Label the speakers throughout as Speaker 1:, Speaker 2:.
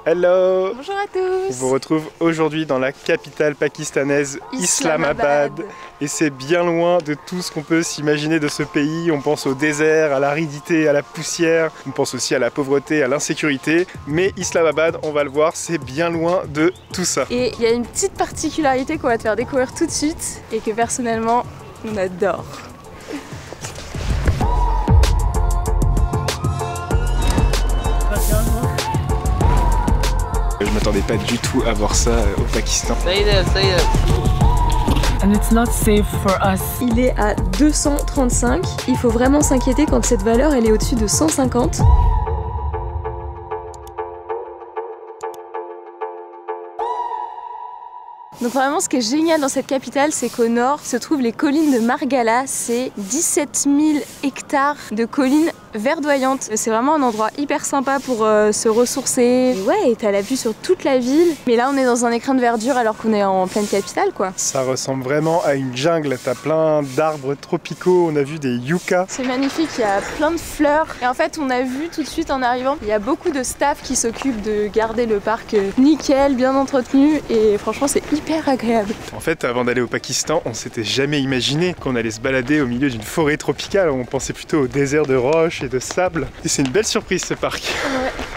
Speaker 1: Hello!
Speaker 2: Bonjour à tous!
Speaker 1: On vous retrouve aujourd'hui dans la capitale pakistanaise, Islamabad. Et c'est bien loin de tout ce qu'on peut s'imaginer de ce pays. On pense au désert, à l'aridité, à la poussière. On pense aussi à la pauvreté, à l'insécurité. Mais Islamabad, on va le voir, c'est bien loin de tout ça.
Speaker 2: Et il y a une petite particularité qu'on va te faire découvrir tout de suite et que personnellement, on adore.
Speaker 1: Je m'attendais pas du tout à voir ça au Pakistan.
Speaker 3: And it's not safe for us.
Speaker 2: Il est à 235. Il faut vraiment s'inquiéter quand cette valeur elle est au-dessus de 150. Donc vraiment ce qui est génial dans cette capitale, c'est qu'au nord se trouvent les collines de Margala. C'est 17 000 hectares de collines verdoyantes. C'est vraiment un endroit hyper sympa pour se ressourcer. Et ouais, t'as la vue sur toute la ville. Mais là on est dans un écrin de verdure alors qu'on est en pleine capitale quoi.
Speaker 1: Ça ressemble vraiment à une jungle. T'as plein d'arbres tropicaux, on a vu des yuccas.
Speaker 2: C'est magnifique, il y a plein de fleurs. Et en fait on a vu tout de suite en arrivant, il y a beaucoup de staff qui s'occupent de garder le parc nickel, bien entretenu. Et franchement c'est hyper agréable.
Speaker 1: En fait, avant d'aller au Pakistan, on s'était jamais imaginé qu'on allait se balader au milieu d'une forêt tropicale. On pensait plutôt au désert de roches et de sable. Et c'est une belle surprise ce parc.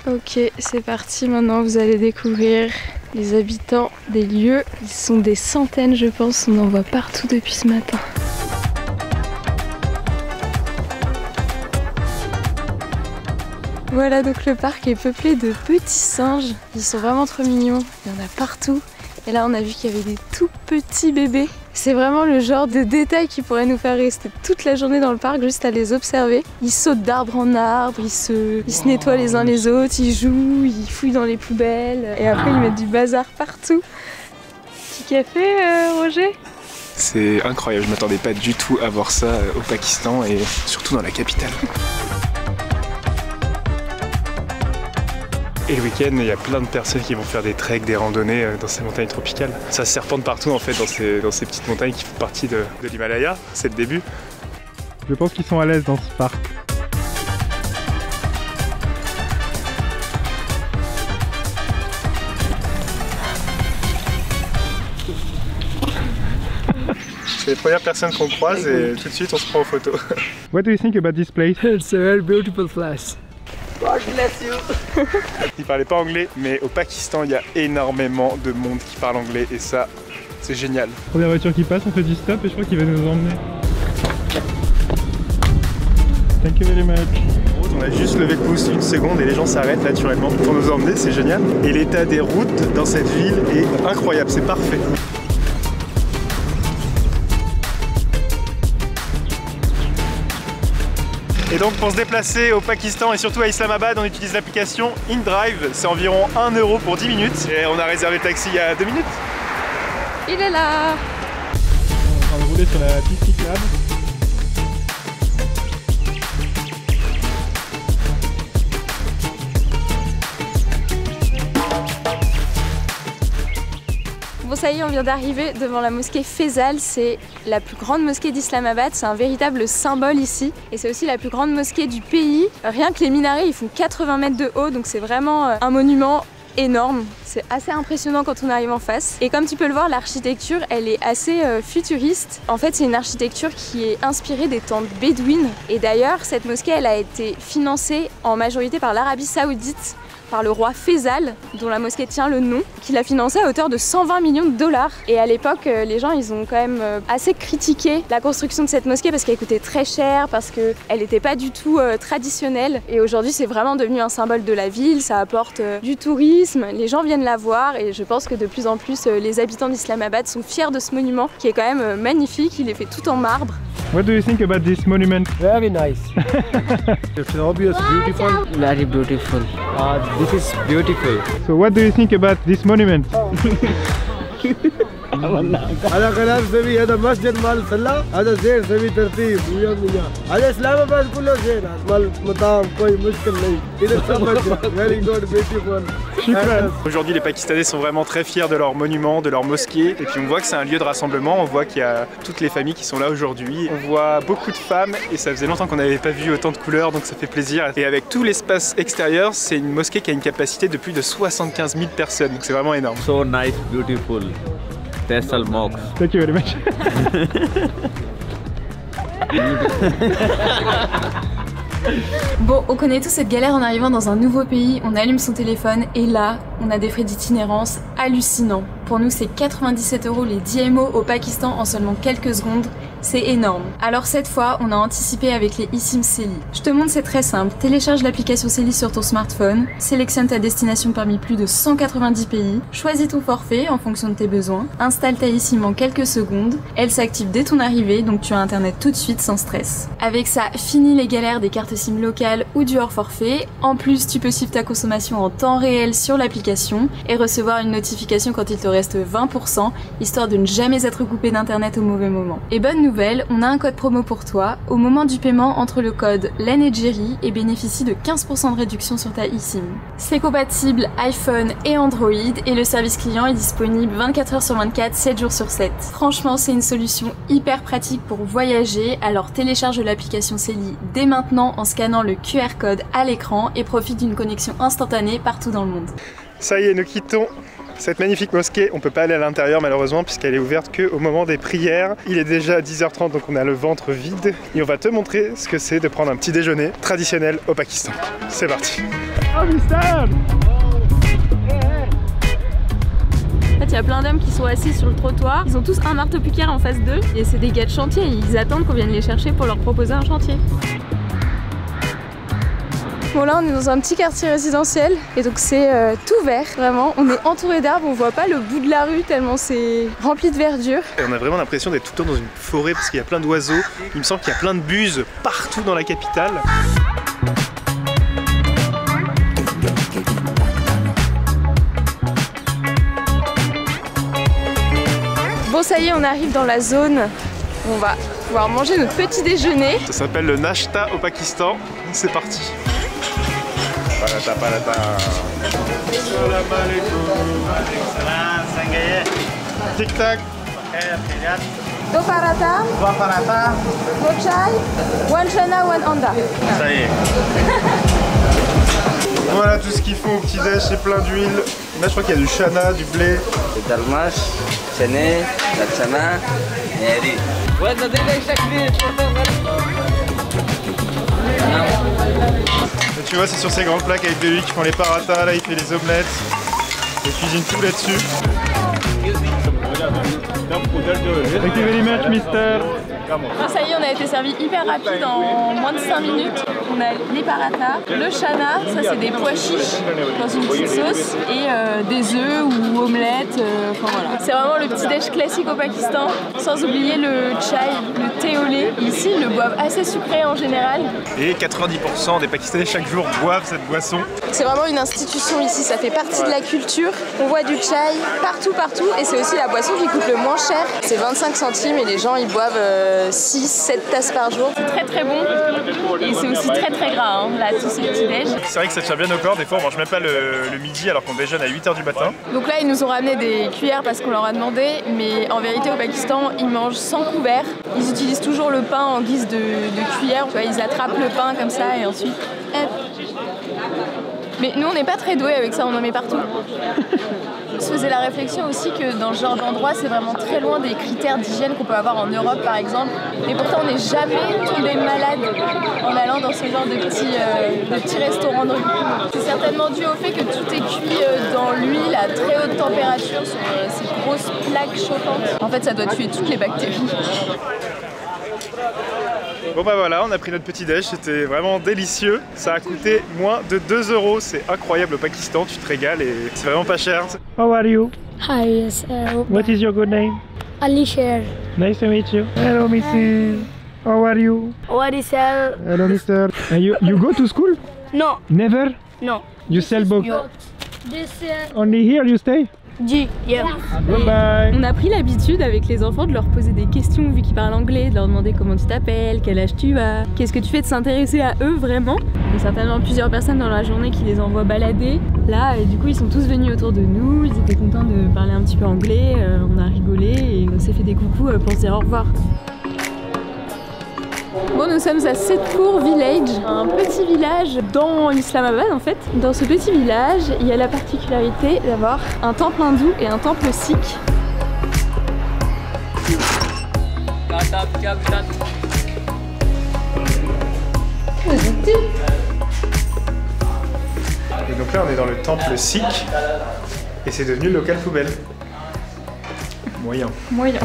Speaker 2: Ouais. Ok, c'est parti. Maintenant, vous allez découvrir les habitants des lieux. Ils sont des centaines, je pense. On en voit partout depuis ce matin. Voilà, donc le parc est peuplé de petits singes. Ils sont vraiment trop mignons. Il y en a partout. Et là, on a vu qu'il y avait des tout petits bébés. C'est vraiment le genre de détail qui pourrait nous faire rester toute la journée dans le parc juste à les observer. Ils sautent d'arbre en arbre, ils se nettoient les uns les autres, ils jouent, ils fouillent dans les poubelles. Et après, ils mettent du bazar partout. Petit café, Roger?
Speaker 1: C'est incroyable, je m'attendais pas du tout à voir ça au Pakistan et surtout dans la capitale. Et le week-end, il y a plein de personnes qui vont faire des treks, des randonnées dans ces montagnes tropicales. Ça serpente partout en fait dans ces petites montagnes qui font partie de l'Himalaya. C'est le début. Je pense qu'ils sont à l'aise dans ce parc. C'est les premières personnes qu'on croise et tout de suite on se prend en photo. What do you think about this place?
Speaker 3: It's a very beautiful place.
Speaker 2: God bless you.
Speaker 1: Il parlait pas anglais, mais au Pakistan, il y a énormément de monde qui parle anglais et ça, c'est génial.
Speaker 4: Première voiture qui passe, on fait du stop et je crois qu'il va nous emmener. Thank you very much.
Speaker 1: On a juste levé le pouce une seconde et les gens s'arrêtent naturellement pour nous emmener, c'est génial. Et l'état des routes dans cette ville est incroyable, c'est parfait. Et donc pour se déplacer au Pakistan et surtout à Islamabad, on utilise l'application InDrive. C'est environ 1 € pour 10 minutes. Et on a réservé le taxi il y a 2 minutes.
Speaker 2: Il est là.
Speaker 4: On va rouler sur la piste cyclable.
Speaker 2: Bon ça y est, on vient d'arriver devant la mosquée Faisal, c'est la plus grande mosquée d'Islamabad, c'est un véritable symbole ici et c'est aussi la plus grande mosquée du pays. Rien que les minarets ils font 80 mètres de haut donc c'est vraiment un monument énorme, c'est assez impressionnant quand on arrive en face. Et comme tu peux le voir, l'architecture elle est assez futuriste. En fait c'est une architecture qui est inspirée des tentes bédouines et d'ailleurs cette mosquée elle a été financée en majorité par l'Arabie Saoudite, par le roi Faisal, dont la mosquée tient le nom, qui l'a financée à hauteur de 120 millions de dollars. Et à l'époque, les gens ils ont quand même assez critiqué la construction de cette mosquée parce qu'elle coûtait très cher, parce qu'elle n'était pas du tout traditionnelle. Et aujourd'hui, c'est vraiment devenu un symbole de la ville, ça apporte du tourisme, les gens viennent la voir et je pense que de plus en plus, les habitants d'Islamabad sont fiers de ce monument qui est quand même magnifique, il est fait tout en marbre.
Speaker 4: What do you think about this monument?
Speaker 5: Very nice. It's obvious, beautiful. Very beautiful. This is beautiful.
Speaker 4: So what do you think about this monument?
Speaker 5: هذا قناة سوي هذا مسجد مال صلاة هذا زين سوي ترتيب ويا هذا إسلاماباد كله زين مال مطعم कोई मुश्किल नहीं Very good, beautiful.
Speaker 1: Aujourd'hui, les Pakistanais sont vraiment très fiers de leurs monuments, de leurs mosquées. Et puis on voit que c'est un lieu de rassemblement, on voit qu'il y a toutes les familles qui sont là aujourd'hui. On voit beaucoup de femmes et ça faisait longtemps qu'on n'avait pas vu autant de couleurs, donc ça fait plaisir. Et avec tout l'espace extérieur, c'est une mosquée qui a une capacité de plus de 75 000 personnes, donc c'est vraiment énorme.
Speaker 6: So nice, beautiful. Tesal mosque.
Speaker 4: Thank you very much.
Speaker 2: Bon, on connaît tous cette galère en arrivant dans un nouveau pays, on allume son téléphone et là, on a des frais d'itinérance hallucinants. Pour nous, c'est 97 € les 10 MO au Pakistan en seulement quelques secondes. C'est énorme. Alors cette fois, on a anticipé avec les eSIM Celi. Je te montre, c'est très simple. Télécharge l'application Celi sur ton smartphone, sélectionne ta destination parmi plus de 190 pays, choisis ton forfait en fonction de tes besoins, installe ta eSIM en quelques secondes, elle s'active dès ton arrivée, donc tu as internet tout de suite sans stress. Avec ça, fini les galères des cartes SIM locales ou du hors forfait. En plus, tu peux suivre ta consommation en temps réel sur l'application et recevoir une notification quand il te reste 20%, histoire de ne jamais être coupé d'internet au mauvais moment. Et bonne nouvelle, on a un code promo pour toi. Au moment du paiement, entre le code LEN et Jerry et bénéficie de 15% de réduction sur ta eSIM. C'est compatible iPhone et Android et le service client est disponible 24 h sur 24, 7 jours sur 7. Franchement, c'est une solution hyper pratique pour voyager, alors télécharge l'application Celi dès maintenant en scannant le QR code à l'écran et profite d'une connexion instantanée partout dans le monde.
Speaker 1: Ça y est, nous quittons cette magnifique mosquée. On peut pas aller à l'intérieur malheureusement puisqu'elle est ouverte qu'au moment des prières. Il est déjà 10h30 donc on a le ventre vide et on va te montrer ce que c'est de prendre un petit déjeuner traditionnel au Pakistan. C'est parti.
Speaker 2: En fait, il y a plein d'hommes qui sont assis sur le trottoir. Ils ont tous un marteau-piqueur en face d'eux et c'est des gars de chantier. Ils attendent qu'on vienne les chercher pour leur proposer un chantier. Bon, là on est dans un petit quartier résidentiel et donc c'est tout vert, vraiment. On est entouré d'arbres, on voit pas le bout de la rue tellement c'est rempli de verdure.
Speaker 1: Et on a vraiment l'impression d'être tout le temps dans une forêt parce qu'il y a plein d'oiseaux. Il me semble qu'il y a plein de buses partout dans la capitale.
Speaker 2: Bon, ça y est, on arrive dans la zone où on va pouvoir manger notre petit déjeuner.
Speaker 1: Ça s'appelle le Nashta au Pakistan. C'est parti. Palata, palata. Salam alaikum. Tic tac.
Speaker 2: Deux paratha. Deux chai. One chana, one anda.
Speaker 1: Ça y est. Voilà tout ce qu'il faut au petit-déj, c'est plein d'huile. Là je crois qu'il y a du chana, du blé.
Speaker 6: Dalmash, chene, chana, neri.
Speaker 1: Et tu vois, c'est sur ces grandes plaques avec de l'huile qui font les parathas. Là il fait les omelettes. Il cuisine tout là-dessus.
Speaker 4: Thank you very much, mister.
Speaker 2: Ça y est, on a été servi hyper rapide en moins de 5 minutes. On a les parathas, le chana, ça c'est des pois chiches dans une petite sauce et des œufs ou omelettes, enfin voilà. C'est vraiment le petit déj classique au Pakistan, sans oublier le chai, le thé au lait. Ici, ils le boivent assez sucré en général.
Speaker 1: Et 90% des Pakistanais chaque jour boivent cette boisson.
Speaker 2: C'est vraiment une institution ici, ça fait partie de la culture. On voit du chai partout et c'est aussi la boisson qui coûte le moins cher. C'est 25 centimes et les gens ils boivent 6-7 tasses par jour. C'est très très bon et c'est aussi très gras, hein, là, tous ces petits déj.
Speaker 1: C'est vrai que ça tient bien au corps, des fois on mange même pas le midi alors qu'on déjeune à 8 h du matin.
Speaker 2: Donc là ils nous ont ramené des cuillères parce qu'on leur a demandé, mais en vérité au Pakistan ils mangent sans couvert. Ils utilisent toujours le pain en guise de cuillère, tu vois, ils attrapent le pain comme ça et ensuite hop. Mais nous on n'est pas très doués avec ça, on en met partout. Je faisais la réflexion aussi que dans ce genre d'endroit, c'est vraiment très loin des critères d'hygiène qu'on peut avoir en Europe par exemple. Et pourtant, on n'est jamais tombé malade en allant dans ce genre de petits restaurants de rue. C'est certainement dû au fait que tout est cuit dans l'huile à très haute température sur ces grosses plaques chauffantes. En fait, ça doit tuer toutes les bactéries.
Speaker 1: Bon bah voilà, on a pris notre petit déj, c'était vraiment délicieux. Ça a coûté moins de 2 €, c'est incroyable au Pakistan, tu te régales et c'est vraiment pas cher.
Speaker 4: How are you?
Speaker 7: Hi, yes.
Speaker 4: What is your good name?
Speaker 7: Alisher.
Speaker 4: Nice to meet you. Hello, Mrs. How are you?
Speaker 7: What is
Speaker 4: Hello, Mister. You go to school?
Speaker 7: No,
Speaker 4: Never?
Speaker 7: no.
Speaker 4: You sell books?
Speaker 7: This
Speaker 4: Only here you stay?
Speaker 2: Yeah.
Speaker 4: Bye.
Speaker 2: On a pris l'habitude avec les enfants de leur poser des questions vu qu'ils parlent anglais, de leur demander comment tu t'appelles, quel âge tu as, qu'est-ce que tu fais, de s'intéresser à eux vraiment. Il y a certainement plusieurs personnes dans la journée qui les envoient balader. Là, et du coup, ils sont tous venus autour de nous, ils étaient contents de parler un petit peu anglais, on a rigolé et on s'est fait des coucous pour se dire au revoir. Bon, nous sommes à Setpur Village, un petit village dans Islamabad en fait. Dans ce petit village, il y a la particularité d'avoir un temple hindou et un temple sikh.
Speaker 1: Et donc là, on est dans le temple sikh et c'est devenu le local poubelle. Moyen.
Speaker 2: Moyen.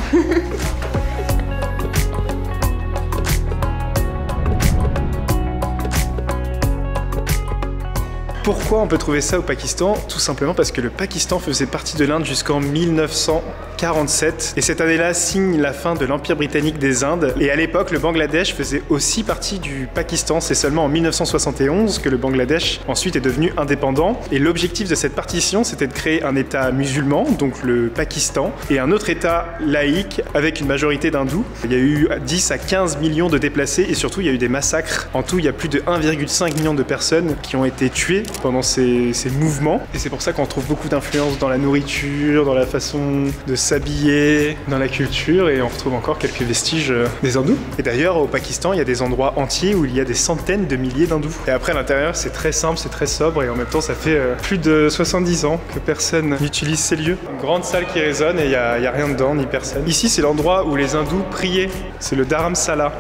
Speaker 1: Pourquoi on peut trouver ça au Pakistan? Tout simplement parce que le Pakistan faisait partie de l'Inde jusqu'en 1947 et cette année-là signe la fin de l'Empire britannique des Indes. Et à l'époque, le Bangladesh faisait aussi partie du Pakistan. C'est seulement en 1971 que le Bangladesh ensuite est devenu indépendant. Et l'objectif de cette partition, c'était de créer un État musulman, donc le Pakistan, et un autre État laïque avec une majorité d'hindous. Il y a eu 10 à 15 millions de déplacés et surtout il y a eu des massacres. En tout, il y a plus de 1,5 million de personnes qui ont été tuées pendant ces mouvements. Et c'est pour ça qu'on trouve beaucoup d'influence dans la nourriture, dans la façon de s'habiller, dans la culture, et on retrouve encore quelques vestiges des hindous. Et d'ailleurs, au Pakistan, il y a des endroits entiers où il y a des centaines de milliers d'hindous. Et après, à l'intérieur, c'est très simple, c'est très sobre, et en même temps, ça fait plus de 70 ans que personne n'utilise ces lieux. Une grande salle qui résonne et il n'y a rien dedans, ni personne. Ici, c'est l'endroit où les hindous priaient. C'est le Dharamsala.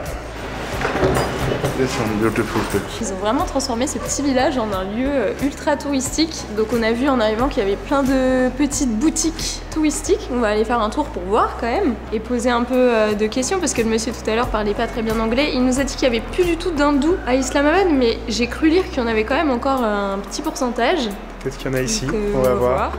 Speaker 2: Ils ont vraiment transformé ce petit village en un lieu ultra touristique. Donc on a vu en arrivant qu'il y avait plein de petites boutiques touristiques. On va aller faire un tour pour voir quand même et poser un peu de questions parce que le monsieur tout à l'heure parlait pas très bien anglais. Il nous a dit qu'il y avait plus du tout d'hindous à Islamabad, mais j'ai cru lire qu'il y en avait quand même encore un petit pourcentage.
Speaker 1: Peut-être qu'il y en a ici,
Speaker 2: donc,
Speaker 1: on va voir.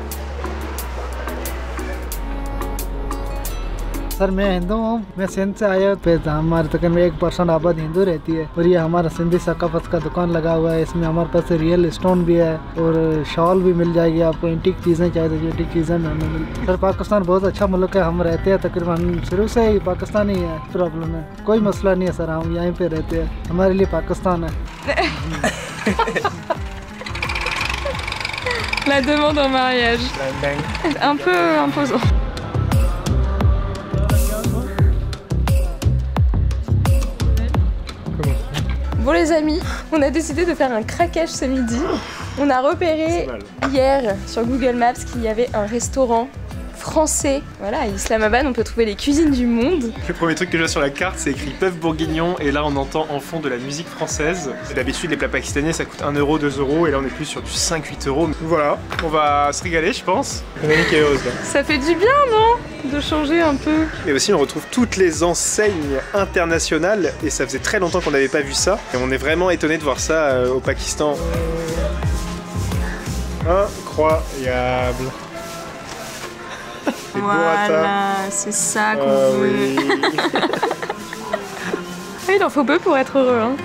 Speaker 4: Sir मैं हिंदू हूँ, मैं सिंध से आया पे हमारे तकरीबन 1% आबाद हिंदू रहती है और ये हमारा सिंधी सकाफत का दुकान लगा हुआ है। इसमें हमारे पास रियल स्टोन भी है और शॉल भी मिल जाएगी आपको। एंटीक चीज़ें चाहिए तो एंटीक चीज़ें में हमें मिल। सर पाकिस्तान बहुत अच्छा मुल्क है, हम रहते हैं तकरीबन शुरू से ही पाकिस्तानी है। प्रॉब्लम है, कोई मसला नहीं है सर, हम यहीं पे रहते हैं, हमारे लिए पाकिस्तान है।
Speaker 2: La demande en mariage. Un peu imposant. Bon les amis, on a décidé de faire un craquage ce midi. On a repéré hier sur Google Maps qu'il y avait un restaurant français. Voilà, à Islamabad, on peut trouver les cuisines du monde.
Speaker 1: Le premier truc que je vois sur la carte, c'est écrit bœuf bourguignon, et là on entend en fond de la musique française. D'habitude, les plats pakistanais ça coûte 1 €, 2 €, et là on est plus sur du 5-8 €. Voilà, on va se régaler, je pense. Véronique est heureuse là.
Speaker 2: Ça fait du bien, non? De changer un peu.
Speaker 1: Et aussi, on retrouve toutes les enseignes internationales, et ça faisait très longtemps qu'on n'avait pas vu ça. Et on est vraiment étonné de voir ça au Pakistan. Incroyable.
Speaker 2: Voilà, c'est ça qu'on veut.
Speaker 1: Oui.
Speaker 2: Il en faut peu pour être heureux. Hein.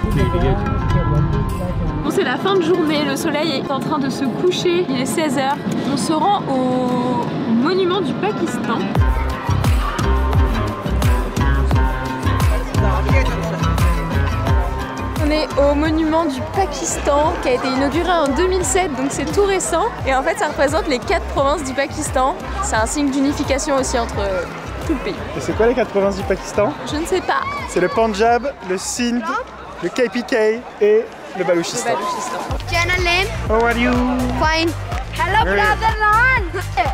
Speaker 2: Bon, c'est la fin de journée, le soleil est en train de se coucher, il est 16 h. On se rend au monument du Pakistan. On est au monument du Pakistan qui a été inauguré en 2007, donc c'est tout récent. Et en fait, ça représente les 4 provinces du Pakistan. C'est un signe d'unification aussi entre tout le pays.
Speaker 1: Et c'est quoi les 4 provinces du Pakistan?
Speaker 2: Je ne sais pas.
Speaker 1: C'est le Punjab, le Sindh, le KPK et le Baluchistan.
Speaker 7: Channel name?
Speaker 1: How are you?
Speaker 7: Fine. Hello brotherland.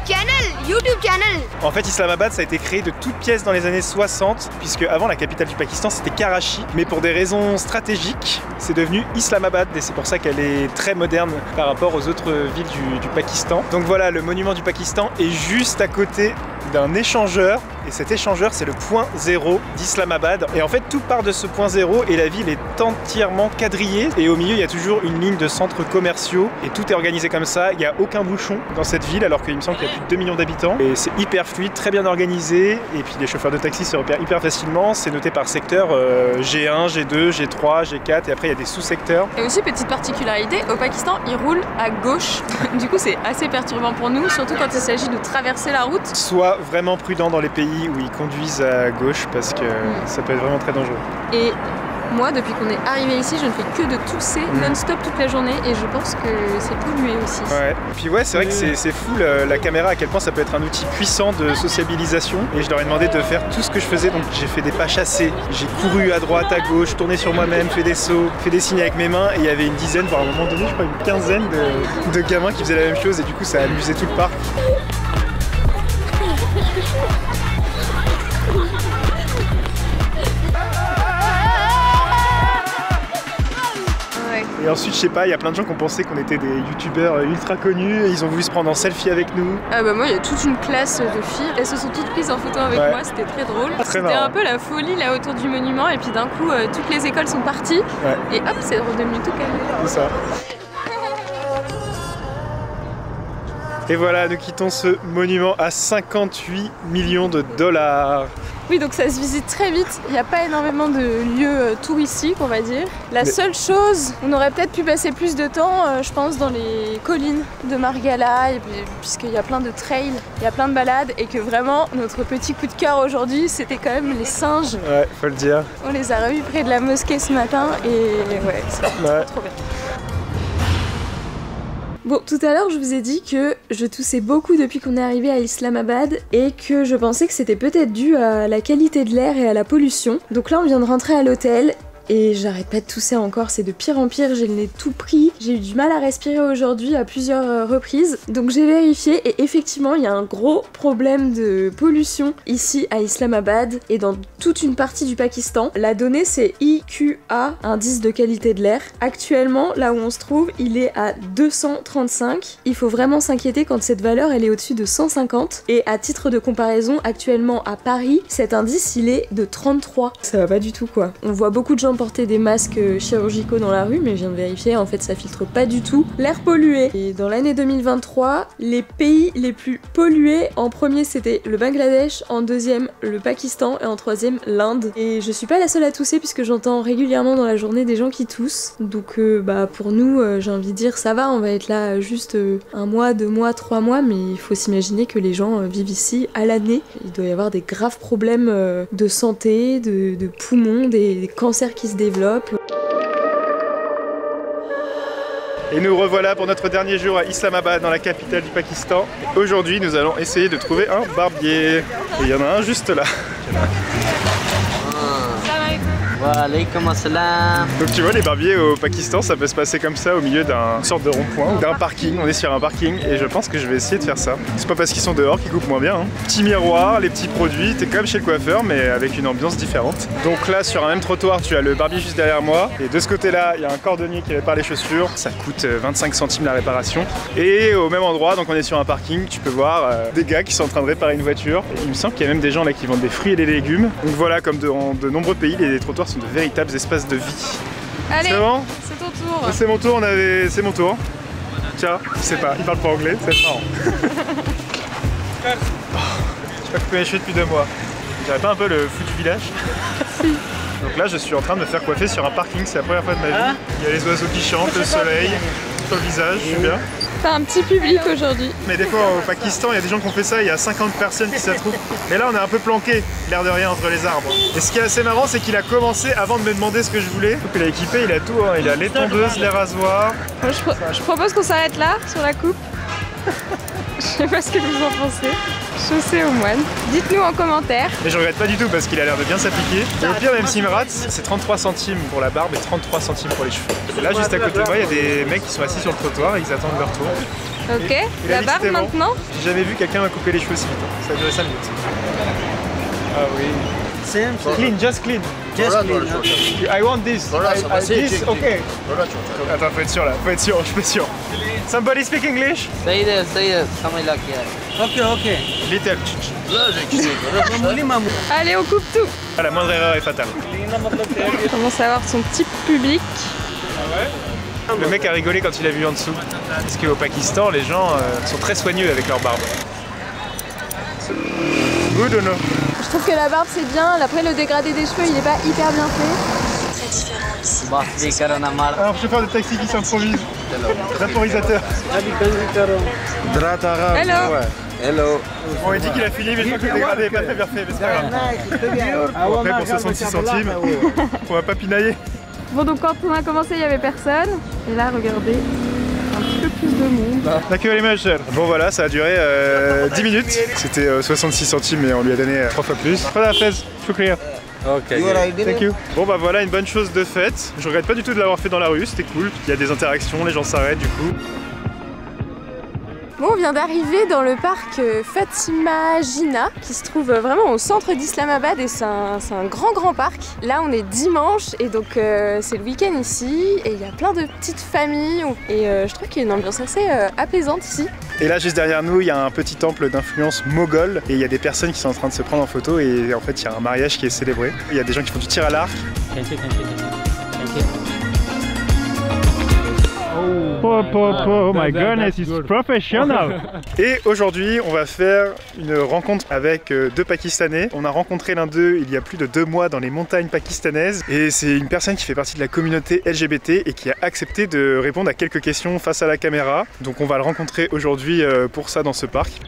Speaker 7: Channel, YouTube channel.
Speaker 1: En fait, Islamabad, ça a été créé de toutes pièces dans les années 60, puisque avant la capitale du Pakistan, c'était Karachi. Mais pour des raisons stratégiques, c'est devenu Islamabad, et c'est pour ça qu'elle est très moderne par rapport aux autres villes du Pakistan. Donc voilà, le monument du Pakistan est juste à côté d'un échangeur Et cet échangeur, c'est le point zéro d'Islamabad. Et en fait, tout part de ce point zéro et la ville est entièrement quadrillée. Et au milieu, il y a toujours une ligne de centres commerciaux. Et tout est organisé comme ça. Il n'y a aucun bouchon dans cette ville, alors qu'il me semble qu'il y a plus de 2 millions d'habitants. Et c'est hyper fluide, très bien organisé. Et puis les chauffeurs de taxi se repèrent hyper facilement. C'est noté par secteur G1, G2, G3, G4. Et après, il y a des sous-secteurs.
Speaker 2: Et aussi, petite particularité, au Pakistan, ils roulent à gauche. Du coup, c'est assez perturbant pour nous, surtout quand il s'agit de traverser la route.
Speaker 1: Sois vraiment prudent dans les pays où ils conduisent à gauche parce que ça peut être vraiment très dangereux.
Speaker 2: Et moi, depuis qu'on est arrivé ici, je ne fais que de tousser non-stop toute la journée et je pense que c'est pollué aussi.
Speaker 1: Ouais. Et puis ouais, c'est vrai que c'est fou la caméra, à quel point ça peut être un outil puissant de sociabilisation. Et je leur ai demandé de faire tout ce que je faisais, donc j'ai fait des pas chassés, j'ai couru à droite, à gauche, tourné sur moi-même, fait des sauts, fait des signes avec mes mains et il y avait une dizaine, voire à un moment donné, je crois une quinzaine de gamins qui faisaient la même chose et du coup ça a amusé tout le parc. Et ensuite, je sais pas, il y a plein de gens qui ont pensé qu'on était des youtubeurs ultra connus et ils ont voulu se prendre en selfie avec nous.
Speaker 2: Ah bah moi, il y a toute une classe de filles, elles se sont toutes prises en photo avec moi, c'était très drôle. C'était un peu la folie là autour du monument et puis d'un coup, toutes les écoles sont parties et hop, c'est redevenu tout calme.
Speaker 1: C'est ça. Et voilà, nous quittons ce monument à 58 millions de dollars.
Speaker 2: Oui, donc ça se visite très vite. Il n'y a pas énormément de lieux touristiques, on va dire. La seule chose, on aurait peut-être pu passer plus de temps, je pense, dans les collines de Margala, puisqu'il y a plein de trails, il y a plein de balades, et que vraiment, notre petit coup de cœur aujourd'hui, c'était quand même les singes.
Speaker 1: Ouais, faut le dire.
Speaker 2: On les a revus près de la mosquée ce matin, et ouais, c'est trop bien. Bon, tout à l'heure, je vous ai dit que je toussais beaucoup depuis qu'on est arrivé à Islamabad et que je pensais que c'était peut-être dû à la qualité de l'air et à la pollution. Donc là, on vient de rentrer à l'hôtel. Et j'arrête pas de tousser encore, c'est de pire en pire, j'ai le nez tout pris. J'ai eu du mal à respirer aujourd'hui à plusieurs reprises. Donc j'ai vérifié et effectivement il y a un gros problème de pollution ici à Islamabad et dans toute une partie du Pakistan. La donnée c'est IQA, indice de qualité de l'air. Actuellement là où on se trouve il est à 235. Il faut vraiment s'inquiéter quand cette valeur elle est au-dessus de 150. Et à titre de comparaison, actuellement à Paris, cet indice il est de 33. Ça va pas du tout quoi. On voit beaucoup de gens porter des masques chirurgicaux dans la rue, mais je viens de vérifier, en fait ça filtre pas du tout l'air pollué. Et dans l'année 2023, les pays les plus pollués, en premier c'était le Bangladesh, en deuxième le Pakistan et en troisième l'Inde. Et je suis pas la seule à tousser puisque j'entends régulièrement dans la journée des gens qui toussent. Donc bah pour nous, j'ai envie de dire ça va, on va être là juste 1 mois, 2 mois, 3 mois, mais il faut s'imaginer que les gens vivent ici à l'année. Il doit y avoir des graves problèmes de santé, de poumons, des cancers qui se développent.
Speaker 1: Et nous revoilà pour notre dernier jour à Islamabad, dans la capitale du Pakistan. Aujourd'hui, nous allons essayer de trouver un barbier. Et il y en a un juste là.
Speaker 6: Walaikum assalam.
Speaker 1: Donc tu vois, les barbiers au Pakistan, ça peut se passer comme ça au milieu d'une sorte de rond-point ou d'un parking. On est sur un parking et je pense que je vais essayer de faire ça. C'est pas parce qu'ils sont dehors qu'ils coupent moins bien. Hein. Petit miroir, les petits produits, t'es comme chez le coiffeur mais avec une ambiance différente. Donc là, sur un même trottoir, tu as le barbier juste derrière moi. Et de ce côté-là, il y a un cordonnier qui répare les chaussures. Ça coûte 25 centimes la réparation. Et au même endroit, donc on est sur un parking, tu peux voir des gars qui sont en train de réparer une voiture. Et il me semble qu'il y a même des gens là qui vendent des fruits et des légumes. Donc voilà, comme dans de nombreux pays, les trottoirs sont de véritables espaces de vie.
Speaker 2: Allez,
Speaker 1: c'est bon,
Speaker 2: c'est ton tour.
Speaker 1: C'est mon tour, c'est mon tour. Tiens, je sais pas, il parle pas anglais, c'est marrant. Je sais pas coupé les cheveux depuis 2 mois. J'aurais pas un peu le fou du village?
Speaker 2: Si.
Speaker 1: Donc là, je suis en train de me faire coiffer sur un parking, c'est la première fois de ma vie. Il y a les oiseaux qui chantent, le soleil sur le visage, je suis bien.
Speaker 2: T'as un petit public aujourd'hui.
Speaker 1: Mais des fois au Pakistan, il y a des gens qui ont fait ça, il y a 50 personnes qui s'attroupent. Mais là, on est un peu planqué, l'air de rien, entre les arbres. Et ce qui est assez marrant, c'est qu'il a commencé avant de me demander ce que je voulais. Donc il a équipé, il a tout, hein. Il a les tondeuses, les rasoirs.
Speaker 2: Je propose qu'on s'arrête là, sur la coupe. Je sais pas ce que vous en pensez. Chaussée aux moines. Dites-nous en commentaire.
Speaker 1: Mais je regrette pas du tout parce qu'il a l'air de bien s'appliquer. Et au pire, même s'il me rate, c'est 33 centimes pour la barbe et 33 centimes pour les cheveux. Et là, juste à côté de moi, il y a des mecs qui sont assis sur le trottoir et ils attendent leur tour.
Speaker 2: Ok, la barbe maintenant.
Speaker 1: J'ai jamais vu quelqu'un couper les cheveux si vite. Ça a duré 5 minutes. Ah oui.
Speaker 5: Same.
Speaker 1: Clean, just clean.
Speaker 5: Just clean. Okay.
Speaker 1: I want this. This, okay. Attends, faut être sûr là, faut être sûr, je suis pas sûr. Somebody speak English?
Speaker 6: सही है समझ लग गया
Speaker 5: Okay, okay.
Speaker 1: Little.
Speaker 2: Allez, on coupe tout.
Speaker 1: Ah, la moindre erreur est fatale.
Speaker 2: On commence à voir son petit public.
Speaker 1: Le mec a rigolé quand il a vu en dessous. Parce qu'au Pakistan, les gens sont très soigneux avec leur barbe. Good or no?
Speaker 2: Je trouve que la barbe c'est bien, après le dégradé des cheveux il est pas hyper bien fait.
Speaker 1: Alors, chauffeur de taxi qui s'improvise. Vaporisateur.
Speaker 2: Hello.
Speaker 6: Hello.
Speaker 1: Bon, il dit qu'il a filé, mais je crois que le dégradé est pas très bien fait, mais c'est pas grave. Après, pour 66 centimes, on va pas pinailler.
Speaker 2: Bon donc quand on a commencé il y avait personne. Et là regardez, un petit peu plus de monde.
Speaker 1: Thank you very much. Bon voilà, ça a duré 10 minutes. C'était 66 centimes mais on lui a donné 3 fois plus. Voilà, Fez, shukriya.
Speaker 6: Ok.
Speaker 1: Thank you. Bon bah voilà une bonne chose de faite. Je regrette pas du tout de l'avoir fait dans la rue, c'était cool. Il y a des interactions, les gens s'arrêtent du coup.
Speaker 2: Bon, on vient d'arriver dans le parc Fatima Jinnah qui se trouve vraiment au centre d'Islamabad et c'est un grand parc. Là on est dimanche et donc c'est le week-end ici et il y a plein de petites familles et je trouve qu'il y a une ambiance assez apaisante ici.
Speaker 1: Et là juste derrière nous il y a un petit temple d'influence moghole et il y a des personnes qui sont en train de se prendre en photo et en fait il y a un mariage qui est célébré. Il y a des gens qui font du tir à l'arc. Oh my goodness, it's professional! Et aujourd'hui, on va faire une rencontre avec deux Pakistanais. On a rencontré l'un d'eux il y a plus de 2 mois dans les montagnes pakistanaises. Et c'est une personne qui fait partie de la communauté LGBT et qui a accepté de répondre à quelques questions face à la caméra. Donc on va le rencontrer aujourd'hui pour ça dans ce parc.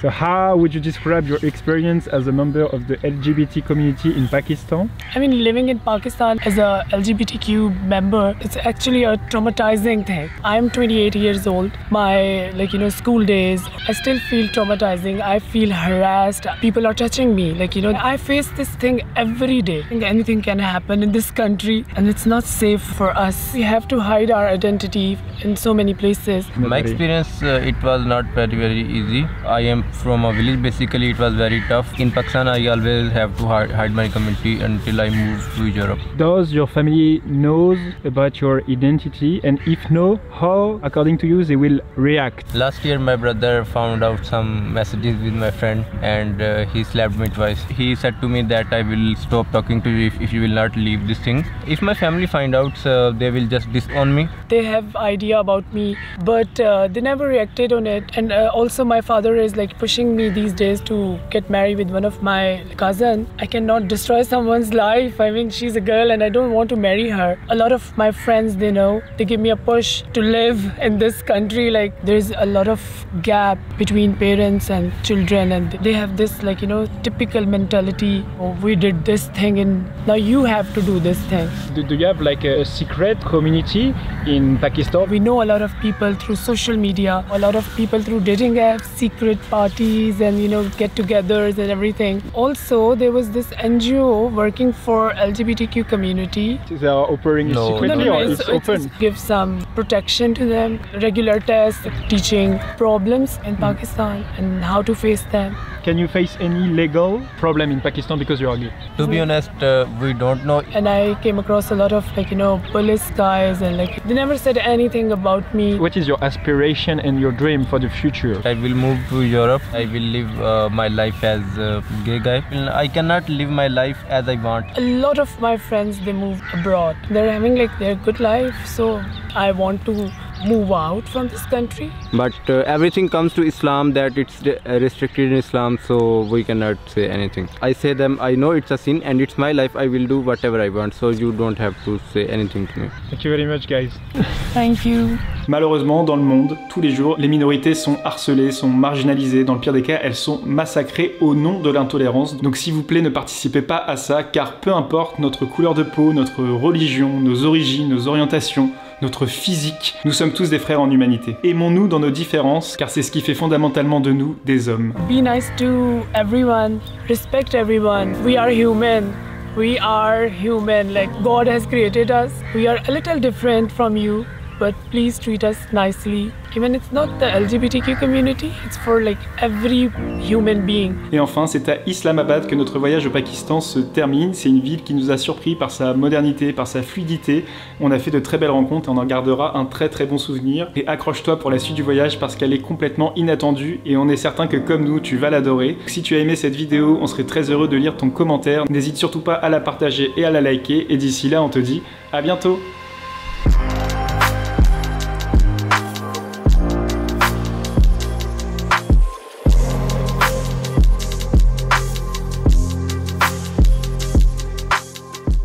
Speaker 1: So how would you describe your experience as a member of the LGBT community in Pakistan?
Speaker 3: I mean, living in Pakistan as a LGBTQ member, it's actually a traumatizing thing. I'm 28 years old. My, school days, I still feel traumatizing. I feel harassed. People are touching me. I face this thing every day. I think anything can happen in this country and it's not safe for us. We have to hide our identity in so many places.
Speaker 8: My experience, it was not very easy. I am from a village. Basically it was very tough. In Pakistan I always have to hide my community until I moved to Europe.
Speaker 1: Does your family knows about your identity, and if no, how according to you they will react?
Speaker 8: Last year my brother found out some messages with my friend and he slapped me twice. He said to me that I will stop talking to you if you will not leave this thing. If my family find out, they will just disown me.
Speaker 3: They have idea about me, but they never reacted on it. And also my father is pushing me these days to get married with one of my cousin. I cannot destroy someone's life. I mean, she's a girl and I don't want to marry her. A lot of my friends, they know, they give me a push to live in this country. There's a lot of gap between parents and children, and they have this typical mentality. Oh, we did this thing and now you have to do this thing.
Speaker 1: Do you have a secret community in Pakistan?
Speaker 3: We know a lot of people through social media, a lot of people through dating apps, secret parties and get-togethers and everything. Also, there was this NGO working for LGBTQ community.
Speaker 1: They are operating secretly or it's open?
Speaker 3: Give some protection to them, regular tests, teaching problems in Pakistan and how to face them.
Speaker 1: Can you face any legal problem in Pakistan because you are gay?
Speaker 8: To be honest, we don't know.
Speaker 3: And I came across a lot of police guys and they never said anything about me.
Speaker 1: What is your aspiration and your dream for the future?
Speaker 8: I will move to Europe. I will live my life as a gay guy. I cannot live my life as I want.
Speaker 3: A lot of my friends, they move abroad. They're having their good life, so I want to move out from this country.
Speaker 8: But everything comes to Islam that it's restricted in Islam, so we cannot say anything. I say them, I know it's a sin and it's my life, I will do whatever I want, so you don't have to say anything to me.
Speaker 1: Thank you very much, guys.
Speaker 3: Thank you.
Speaker 1: Malheureusement, dans le monde, tous les jours, les minorités sont harcelées, sont marginalisées. Dans le pire des cas, elles sont massacrées au nom de l'intolérance. Donc s'il vous plaît, ne participez pas à ça, car peu importe notre couleur de peau, notre religion, nos origines, nos orientations, notre physique, nous sommes tous des frères en humanité. Aimons-nous dans nos différences, car c'est ce qui fait fondamentalement de nous des hommes.
Speaker 3: Be nice to everyone, respect everyone. We are human. We are human, God has created us. We are a little different from you. but please treat us nicely. Even it's not the LGBTQ community, it's for like every human being.
Speaker 1: Et enfin, c'est à Islamabad que notre voyage au Pakistan se termine. C'est une ville qui nous a surpris par sa modernité, par sa fluidité. On a fait de très belles rencontres et on en gardera un très très bon souvenir. Et accroche-toi pour la suite du voyage parce qu'elle est complètement inattendue et on est certain que comme nous, tu vas l'adorer. Si tu as aimé cette vidéo, on serait très heureux de lire ton commentaire. N'hésite surtout pas à la partager et à la liker. Et d'ici là, on te dit à bientôt!